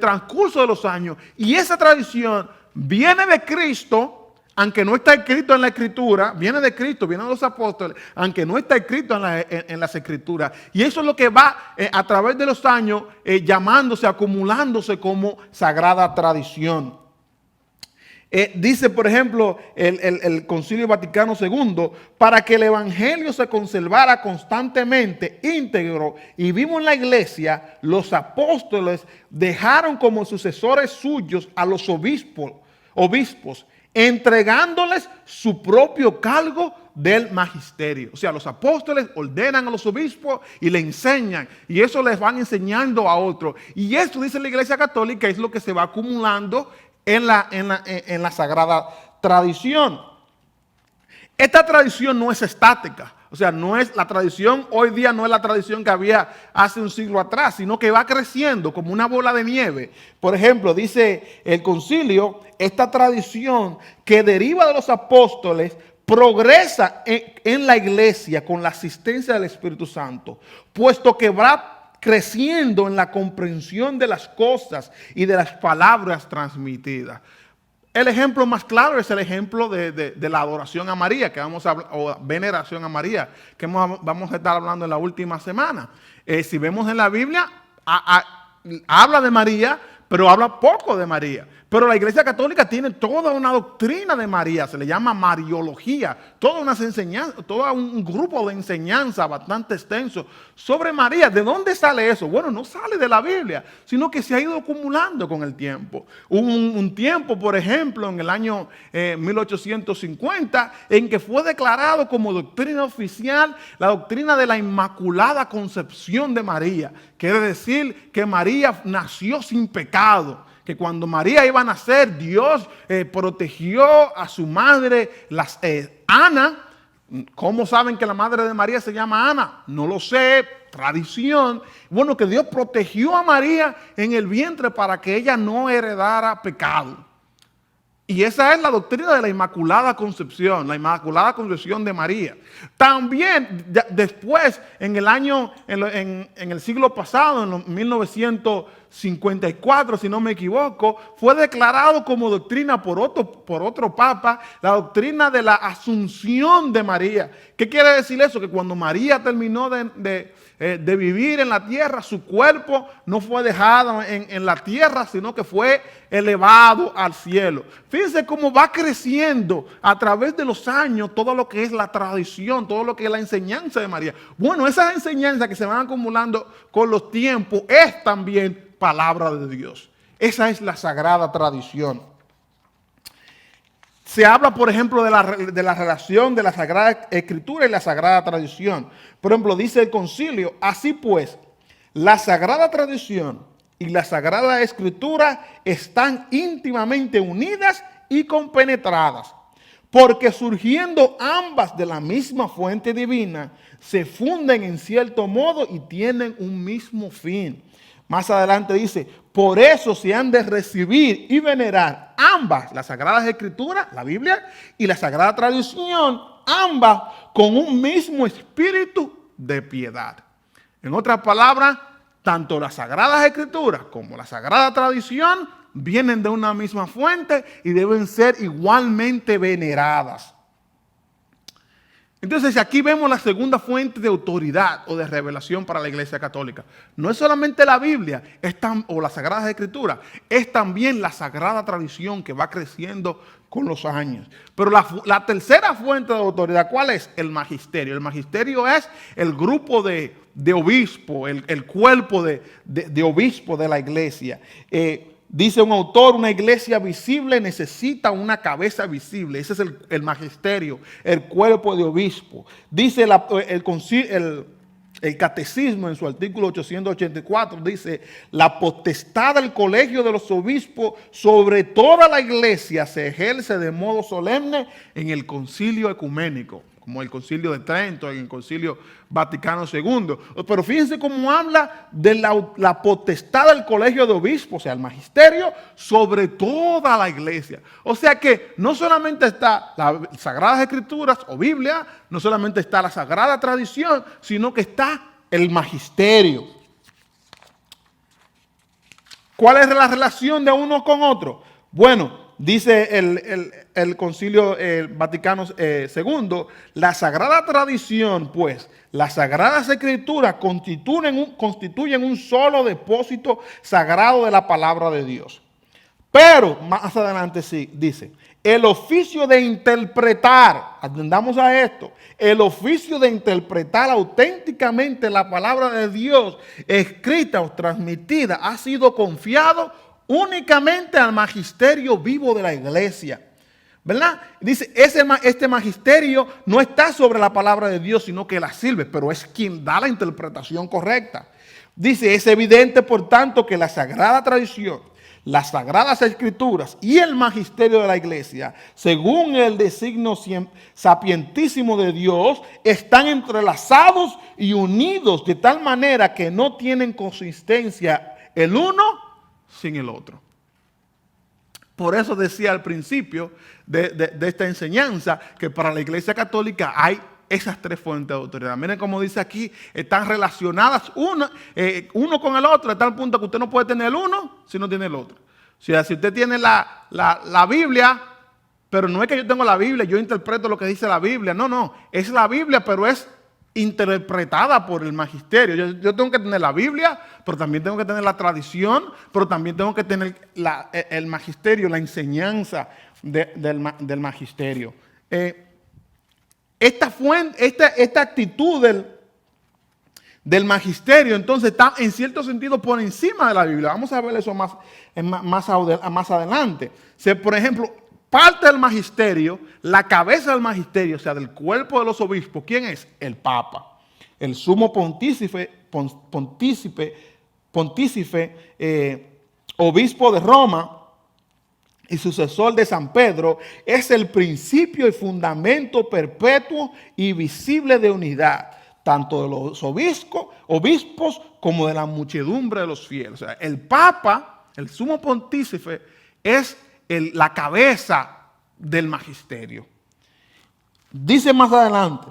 transcurso de los años. Y esa tradición viene de Cristo. Aunque no está escrito en la escritura, viene de Cristo, viene de los apóstoles, aunque no está escrito en las escrituras. Y eso es lo que va a través de los años llamándose, acumulándose como sagrada tradición. Dice, por ejemplo, el Concilio Vaticano II, para que el Evangelio se conservara constantemente íntegro y vivo en la iglesia, los apóstoles dejaron como sucesores suyos a los obispos, entregándoles su propio cargo del magisterio. O sea, los apóstoles ordenan a los obispos y le enseñan, y eso les van enseñando a otros. Y esto, dice la Iglesia Católica, es lo que se va acumulando en la sagrada tradición. Esta tradición no es estática. O sea, no es la tradición, hoy día no es la tradición que había hace un siglo atrás, sino que va creciendo como una bola de nieve. Por ejemplo, dice el concilio, esta tradición que deriva de los apóstoles progresa en la iglesia con la asistencia del Espíritu Santo, puesto que va creciendo en la comprensión de las cosas y de las palabras transmitidas. El ejemplo más claro es el ejemplo de la adoración a María, que vamos a hablar, o veneración a María, que vamos a estar hablando en la última semana. Si vemos en la Biblia, habla de María, pero habla poco de María. Pero la Iglesia Católica tiene toda una doctrina de María, se le llama Mariología, toda una enseñanza, todo un grupo de enseñanza bastante extenso sobre María. ¿De dónde sale eso? Bueno, no sale de la Biblia, sino que se ha ido acumulando con el tiempo. Hubo un tiempo, por ejemplo, en el año 1850, en que fue declarado como doctrina oficial la doctrina de la Inmaculada Concepción de María. Quiere decir que María nació sin pecado. Que cuando María iba a nacer, Dios protegió a su madre, Ana. ¿Cómo saben que la madre de María se llama Ana? No lo sé, tradición. Bueno, que Dios protegió a María en el vientre para que ella no heredara pecado. Y esa es la doctrina de la Inmaculada Concepción de María. También después, en el siglo pasado, en los 1954, si no me equivoco, fue declarado como doctrina por otro papa, la doctrina de la Asunción de María. ¿Qué quiere decir eso? Que cuando María terminó de vivir en la tierra, su cuerpo no fue dejado en la tierra, sino que fue elevado al cielo. Fíjense cómo va creciendo a través de los años todo lo que es la tradición, todo lo que es la enseñanza de María. Bueno, esas enseñanzas que se van acumulando con los tiempos es también palabra de Dios. Esa es la sagrada tradición. Se habla, por ejemplo, de la relación de la Sagrada Escritura y la Sagrada Tradición. Por ejemplo, dice el concilio: así pues, la Sagrada Tradición y la Sagrada Escritura están íntimamente unidas y compenetradas, porque surgiendo ambas de la misma fuente divina, se funden en cierto modo y tienen un mismo fin. Más adelante dice: por eso se han de recibir y venerar ambas, las Sagradas Escrituras, la Biblia, y la Sagrada Tradición, ambas con un mismo espíritu de piedad. En otras palabras, tanto las Sagradas Escrituras como la Sagrada Tradición vienen de una misma fuente y deben ser igualmente veneradas. Entonces aquí vemos la segunda fuente de autoridad o de revelación para la Iglesia Católica. No es solamente la Biblia o las Sagradas Escrituras, es también la Sagrada Tradición que va creciendo con los años. Pero la tercera fuente de autoridad, ¿cuál es? El magisterio. El magisterio es el grupo de obispos, el cuerpo de obispos de la Iglesia. Dice un autor: una iglesia visible necesita una cabeza visible. Ese es el magisterio, el cuerpo de obispo. Dice el catecismo en su artículo 884, dice: la potestad del colegio de los obispos sobre toda la iglesia se ejerce de modo solemne en el concilio ecuménico, como el concilio de Trento, en el concilio Vaticano II. Pero fíjense cómo habla de la potestad del colegio de obispos, o sea, el magisterio, sobre toda la iglesia. O sea que no solamente está las Sagradas Escrituras o Biblia, no solamente está la Sagrada Tradición, sino que está el magisterio. ¿Cuál es la relación de uno con otro? Bueno, dice el Concilio Vaticano II, la Sagrada Tradición, pues, las Sagradas Escrituras constituyen un solo depósito sagrado de la palabra de Dios. Pero, más adelante sí, dice: el oficio de interpretar, atendamos a esto, el oficio de interpretar auténticamente la palabra de Dios, escrita o transmitida, ha sido confiado únicamente al magisterio vivo de la iglesia, ¿verdad? Dice, este magisterio no está sobre la palabra de Dios, sino que la sirve, pero es quien da la interpretación correcta. Dice: es evidente, por tanto, que la Sagrada Tradición, las Sagradas Escrituras y el magisterio de la iglesia, según el designio sapientísimo de Dios, están entrelazados y unidos de tal manera que no tienen consistencia el uno sin el otro. Por eso decía al principio de esta enseñanza que para la Iglesia Católica hay esas tres fuentes de autoridad. Miren cómo dice aquí, están relacionadas uno con el otro, a tal punto que usted no puede tener el uno si no tiene el otro. O sea, si usted tiene la Biblia, pero no es que yo tengo la Biblia, yo interpreto lo que dice la Biblia. No, es la Biblia, pero es interpretada por el magisterio. Yo tengo que tener la Biblia, pero también tengo que tener la tradición, pero también tengo que tener el magisterio, la enseñanza del magisterio. Esta actitud del magisterio, entonces, está en cierto sentido por encima de la Biblia. Vamos a ver eso más adelante. Por ejemplo, parte del magisterio, la cabeza del magisterio, o sea, del cuerpo de los obispos, ¿quién es? El Papa, el sumo pontífice, obispo de Roma y sucesor de San Pedro, es el principio y fundamento perpetuo y visible de unidad, tanto de los obispos como de la muchedumbre de los fieles. O sea, el Papa, el sumo pontífice, es la cabeza del magisterio. Dice más adelante,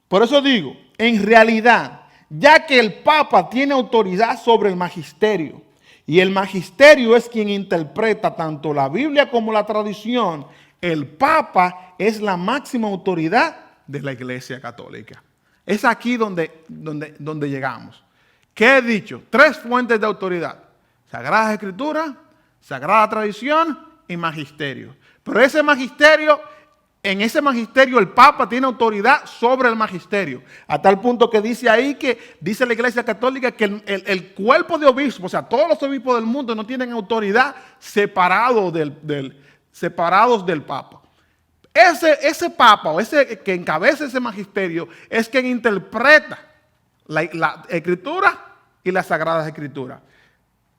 por eso digo, en realidad, ya que el Papa tiene autoridad sobre el magisterio, y el magisterio es quien interpreta tanto la Biblia como la tradición, el Papa es la máxima autoridad de la Iglesia Católica. Es aquí donde llegamos. ¿Qué he dicho? 3 fuentes de autoridad: Sagradas Escrituras, Sagrada Tradición y Magisterio. Pero en ese magisterio el Papa tiene autoridad sobre el magisterio. A tal punto que dice ahí dice la Iglesia Católica que el cuerpo de obispos, o sea, todos los obispos del mundo no tienen autoridad separados del Papa. Ese Papa o ese que encabeza ese magisterio es quien interpreta la Escritura y las Sagradas Escrituras.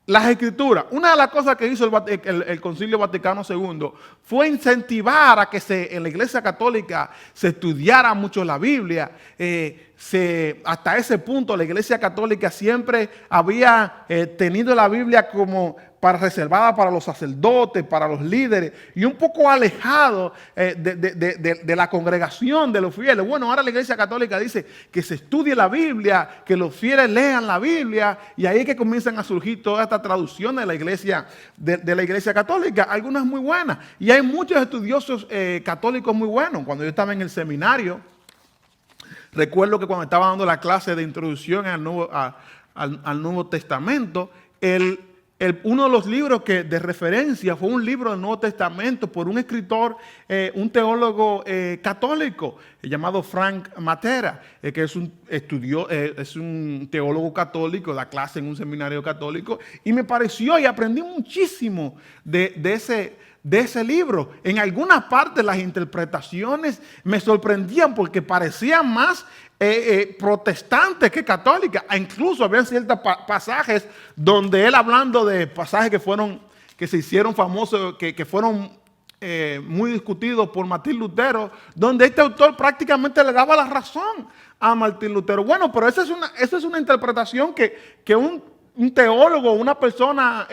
Las Escrituras, una de las cosas que hizo el Concilio Vaticano II fue incentivar a que en la Iglesia Católica se estudiara mucho la Biblia. Hasta ese punto la Iglesia Católica siempre había tenido la Biblia como reservada para los sacerdotes, para los líderes, y un poco alejado de la congregación de los fieles. Bueno, ahora la Iglesia Católica dice que se estudie la Biblia, que los fieles lean la Biblia, y ahí es que comienzan a surgir todas estas traducciones de la Iglesia Católica, algunas muy buenas, y hay muchos estudiosos católicos muy buenos. Cuando yo estaba en el seminario, recuerdo que cuando estaba dando la clase de introducción al Nuevo Testamento, uno de los libros de referencia fue un libro del Nuevo Testamento por un escritor, un teólogo católico llamado Frank Matera, que es un teólogo católico, da clase en un seminario católico, y me pareció y aprendí muchísimo de ese libro. En algunas partes las interpretaciones me sorprendían porque parecían más protestantes que católicas. Incluso había ciertos pasajes donde él, hablando de pasajes que se hicieron famosos, que fueron muy discutidos por Martín Lutero, donde este autor prácticamente le daba la razón a Martín Lutero. Bueno, pero esa es una interpretación que un teólogo, una persona,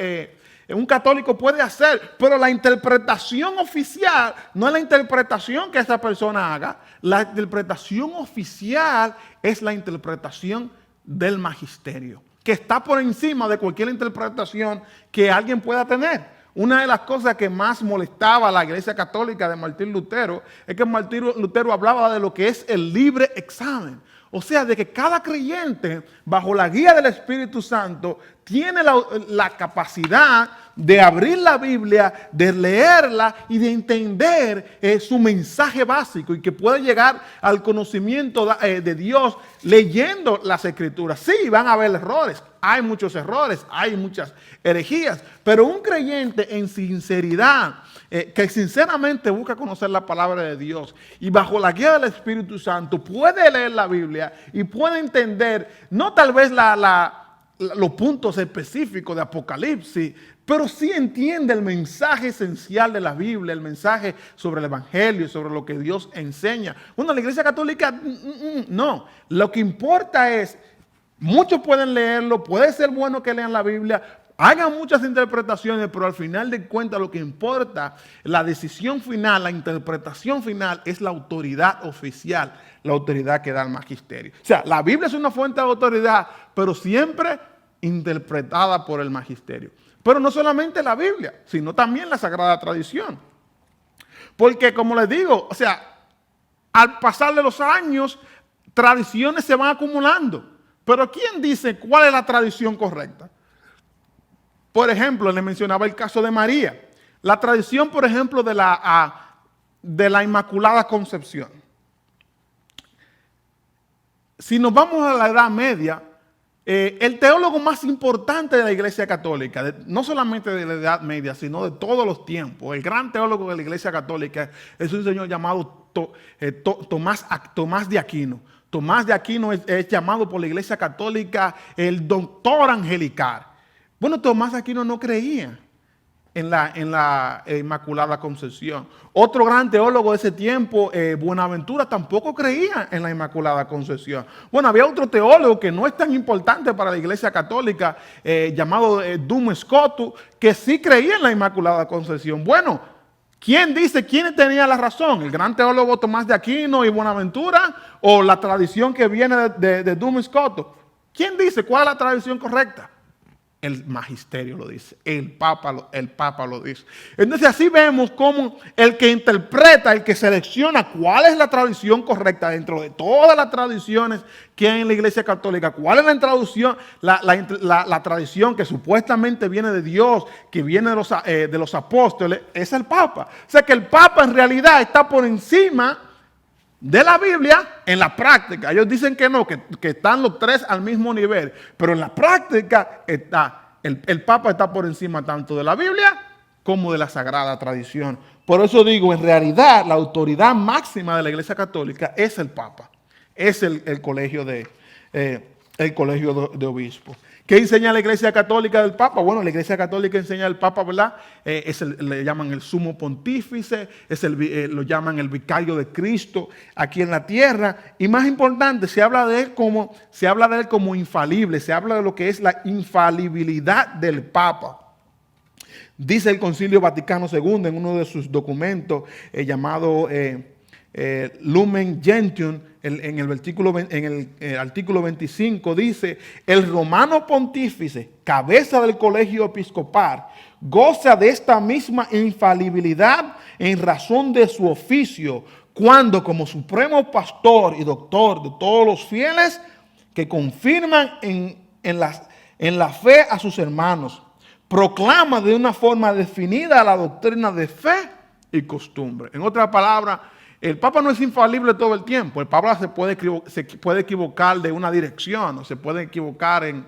un católico puede hacer, pero la interpretación oficial no es la interpretación que esa persona haga. La interpretación oficial es la interpretación del magisterio, que está por encima de cualquier interpretación que alguien pueda tener. Una de las cosas que más molestaba a la Iglesia Católica de Martín Lutero es que Martín Lutero hablaba de lo que es el libre examen. O sea, de que cada creyente, bajo la guía del Espíritu Santo, tiene la capacidad de abrir la Biblia, de leerla y de entender su mensaje básico, y que puede llegar al conocimiento de Dios leyendo las Escrituras. Sí, van a haber errores, hay muchos errores, hay muchas herejías, pero un creyente en sinceridad, que sinceramente busca conocer la palabra de Dios y bajo la guía del Espíritu Santo puede leer la Biblia y puede entender, no tal vez los puntos específicos de Apocalipsis, pero sí entiende el mensaje esencial de la Biblia, el mensaje sobre el Evangelio, sobre lo que Dios enseña. Bueno, la Iglesia Católica, no. Lo que importa es, muchos pueden leerlo, puede ser bueno que lean la Biblia, hagan muchas interpretaciones, pero al final de cuentas lo que importa, la decisión final, la interpretación final, es la autoridad oficial, la autoridad que da el magisterio. O sea, la Biblia es una fuente de autoridad, pero siempre interpretada por el magisterio. Pero no solamente la Biblia, sino también la Sagrada Tradición. Porque, como les digo, o sea, al pasar de los años, tradiciones se van acumulando. Pero ¿quién dice cuál es la tradición correcta? Por ejemplo, le mencionaba el caso de María. La tradición, por ejemplo, de la Inmaculada Concepción. Si nos vamos a la Edad Media, el teólogo más importante de la Iglesia Católica, no solamente de la Edad Media, sino de todos los tiempos, el gran teólogo de la Iglesia Católica es un señor llamado Tomás de Aquino. Tomás de Aquino es llamado por la Iglesia Católica el doctor angelical. Bueno, Tomás de Aquino no creía en la Inmaculada Concepción. Otro gran teólogo de ese tiempo, Buenaventura, tampoco creía en la Inmaculada Concepción. Bueno, había otro teólogo que no es tan importante para la Iglesia Católica, llamado Duns Scotus, que sí creía en la Inmaculada Concepción. Bueno, ¿quién dice quién tenía la razón? ¿El gran teólogo Tomás de Aquino y Buenaventura o la tradición que viene de Duns Scotus? ¿Quién dice cuál es la tradición correcta? El magisterio lo dice, el Papa lo dice. Entonces así vemos cómo el que interpreta, el que selecciona cuál es la tradición correcta dentro de todas las tradiciones que hay en la Iglesia Católica, cuál es la tradición que supuestamente viene de Dios, que viene de los apóstoles, es el Papa. O sea que el Papa en realidad está por encima de la Biblia en la práctica. Ellos dicen que no, que están los tres al mismo nivel, pero en la práctica está, el Papa está por encima tanto de la Biblia como de la Sagrada Tradición. Por eso digo, en realidad la autoridad máxima de la Iglesia Católica es el Papa, es el colegio de obispos. ¿Qué enseña la Iglesia Católica del Papa? Bueno, la Iglesia Católica enseña al Papa, ¿verdad? Le llaman el sumo pontífice, lo llaman el vicario de Cristo aquí en la tierra. Y más importante, se habla de él como infalible, se habla de lo que es la infalibilidad del Papa. Dice el Concilio Vaticano II en uno de sus documentos llamado Lumen Gentium, en el artículo 25 dice: el romano pontífice, cabeza del colegio episcopal, goza de esta misma infalibilidad en razón de su oficio, cuando como supremo pastor y doctor de todos los fieles que confirman en la fe a sus hermanos, proclama de una forma definida la doctrina de fe y costumbre. En otras palabras, el Papa no es infalible todo el tiempo. El Papa se puede equivocar de una dirección, o se puede equivocar en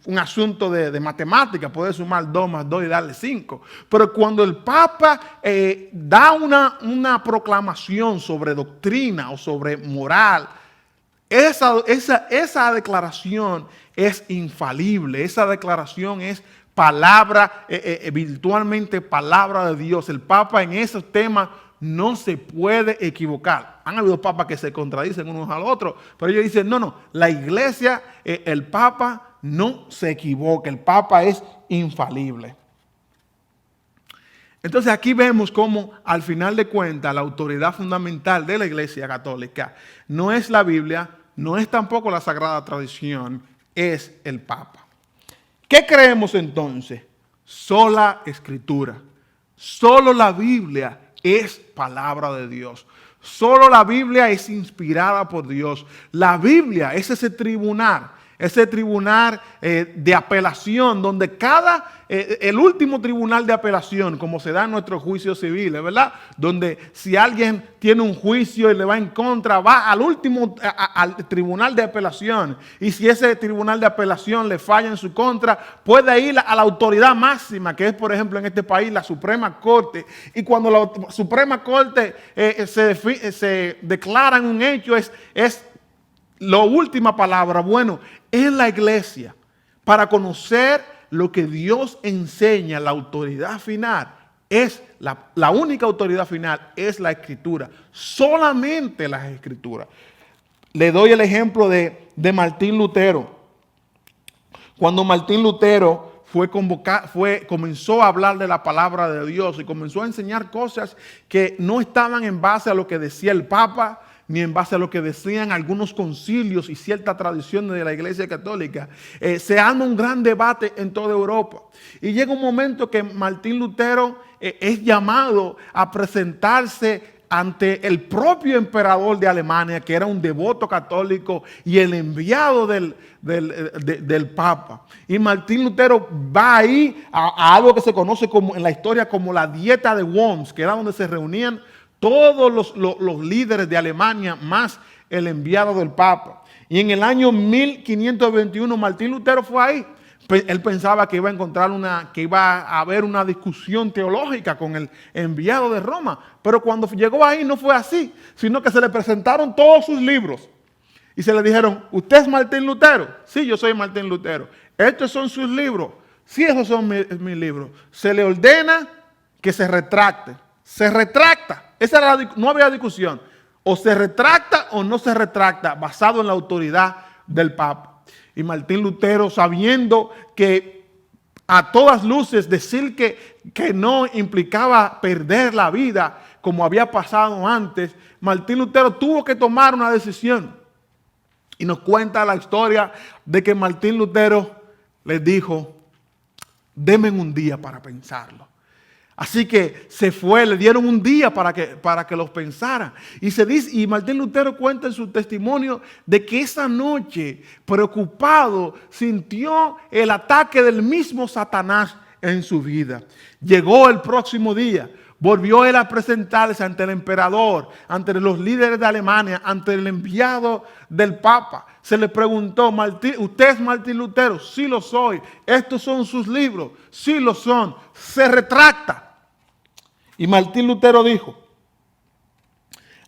un asunto de matemática, puede sumar 2 más 2 y darle 5. Pero cuando el Papa da una proclamación sobre doctrina o sobre moral, esa declaración es infalible, esa declaración es palabra, virtualmente palabra de Dios. El Papa en esos temas no se puede equivocar. Han habido papas que se contradicen unos al otro, pero ellos dicen, no, la Iglesia, el Papa no se equivoca, el Papa es infalible. Entonces aquí vemos cómo al final de cuentas la autoridad fundamental de la Iglesia Católica no es la Biblia, no es tampoco la Sagrada Tradición, es el Papa. ¿Qué creemos entonces? Sola Escritura. Solo la Biblia es palabra de Dios. Solo la Biblia es inspirada por Dios. La Biblia es ese tribunal de apelación donde el último tribunal de apelación, como se da en nuestros juicios civiles, ¿verdad? Donde si alguien tiene un juicio y le va en contra, va al tribunal de apelación. Y si ese tribunal de apelación le falla en su contra, puede ir a la autoridad máxima, que es, por ejemplo, en este país, la Suprema Corte. Y cuando la Suprema Corte se declara en un hecho, es la última palabra. Bueno, en la Iglesia, para conocer lo que Dios enseña, la autoridad final es la única autoridad final es la Escritura, solamente las Escrituras. Le doy el ejemplo de Martín Lutero. Cuando Martín Lutero comenzó a hablar de la palabra de Dios y comenzó a enseñar cosas que no estaban en base a lo que decía el Papa, ni en base a lo que decían algunos concilios y ciertas tradiciones de la Iglesia Católica. Se arma un gran debate en toda Europa. Y llega un momento que Martín Lutero es llamado a presentarse ante el propio emperador de Alemania, que era un devoto católico y el enviado del Papa. Y Martín Lutero va ahí a algo que se conoce como, en la historia como la dieta de Worms, que era donde se reunían todos los líderes de Alemania, más el enviado del Papa. Y en el año 1521 Martín Lutero fue ahí. Él pensaba que iba a encontrar que iba a haber una discusión teológica con el enviado de Roma. Pero cuando llegó ahí no fue así, sino que se le presentaron todos sus libros. Y se le dijeron, ¿usted es Martín Lutero? Sí, yo soy Martín Lutero. ¿Estos son sus libros? Sí, esos son mis libros. Se le ordena que se retracte. Se retracta. No había discusión. O se retracta o no se retracta, basado en la autoridad del Papa. Y Martín Lutero, sabiendo que a todas luces decir que no implicaba perder la vida como había pasado antes, Martín Lutero tuvo que tomar una decisión. Y nos cuenta la historia de que Martín Lutero les dijo, denme un día para pensarlo. Así que se fue, le dieron un día para que los pensara. Y Martín Lutero cuenta en su testimonio de que esa noche, preocupado, sintió el ataque del mismo Satanás en su vida. Llegó el próximo día, volvió él a presentarse ante el emperador, ante los líderes de Alemania, ante el enviado del Papa. Se le preguntó, ¿usted es Martín Lutero? Sí lo soy. ¿Estos son sus libros? Sí lo son. Se retracta. Y Martín Lutero dijo,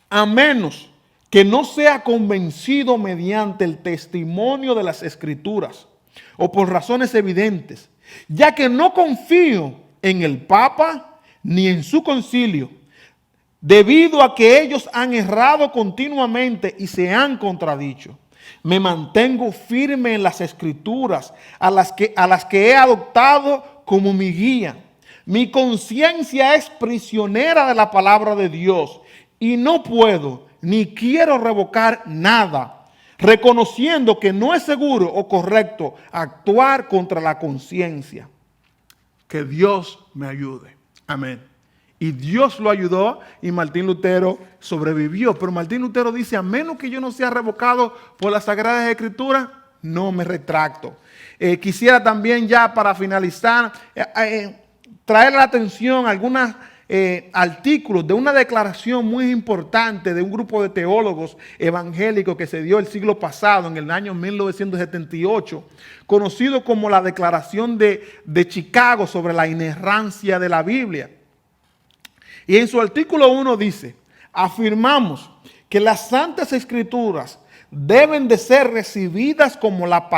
a menos que no sea convencido mediante el testimonio de las Escrituras o por razones evidentes, ya que no confío en el Papa ni en su concilio, debido a que ellos han errado continuamente y se han contradicho. Me mantengo firme en las Escrituras, a las que he adoptado como mi guía. Mi conciencia es prisionera de la palabra de Dios y no puedo ni quiero revocar nada, reconociendo que no es seguro o correcto actuar contra la conciencia. Que Dios me ayude. Amén. Y Dios lo ayudó y Martín Lutero sobrevivió. Pero Martín Lutero dice, a menos que yo no sea revocado por las Sagradas Escrituras, no me retracto. Quisiera también ya para finalizar traer la atención algunos artículos de una declaración muy importante de un grupo de teólogos evangélicos que se dio el siglo pasado, en el año 1978, conocido como la Declaración de Chicago sobre la inerrancia de la Biblia. Y en su artículo 1 dice, afirmamos que las Santas Escrituras deben de ser recibidas como la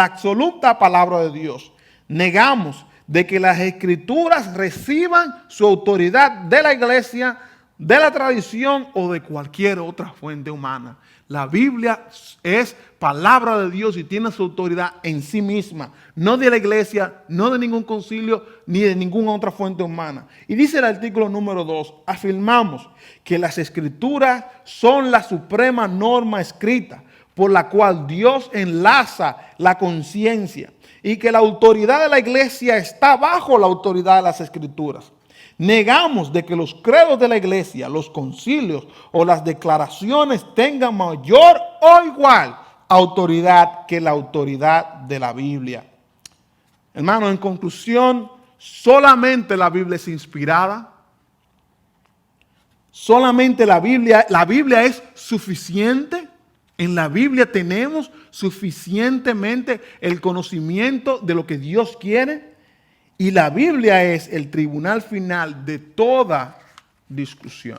absoluta palabra de Dios. Negamos de que las Escrituras reciban su autoridad de la iglesia, de la tradición o de cualquier otra fuente humana. La Biblia es palabra de Dios y tiene su autoridad en sí misma, no de la iglesia, no de ningún concilio, ni de ninguna otra fuente humana. Y dice el artículo número 2, afirmamos que las Escrituras son la suprema norma escrita por la cual Dios enlaza la conciencia y que la autoridad de la iglesia está bajo la autoridad de las Escrituras. Negamos de que los credos de la iglesia, los concilios o las declaraciones tengan mayor o igual autoridad que la autoridad de la Biblia. Hermano, en conclusión, solamente la Biblia es inspirada. Solamente la Biblia es suficiente. En la Biblia tenemos suficientemente el conocimiento de lo que Dios quiere. Y la Biblia es el tribunal final de toda discusión.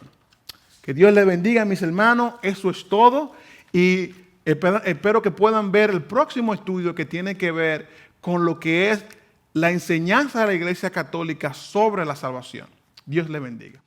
Que Dios les bendiga, mis hermanos. Eso es todo. Y espero que puedan ver el próximo estudio que tiene que ver con lo que es la enseñanza de la Iglesia Católica sobre la salvación. Dios les bendiga.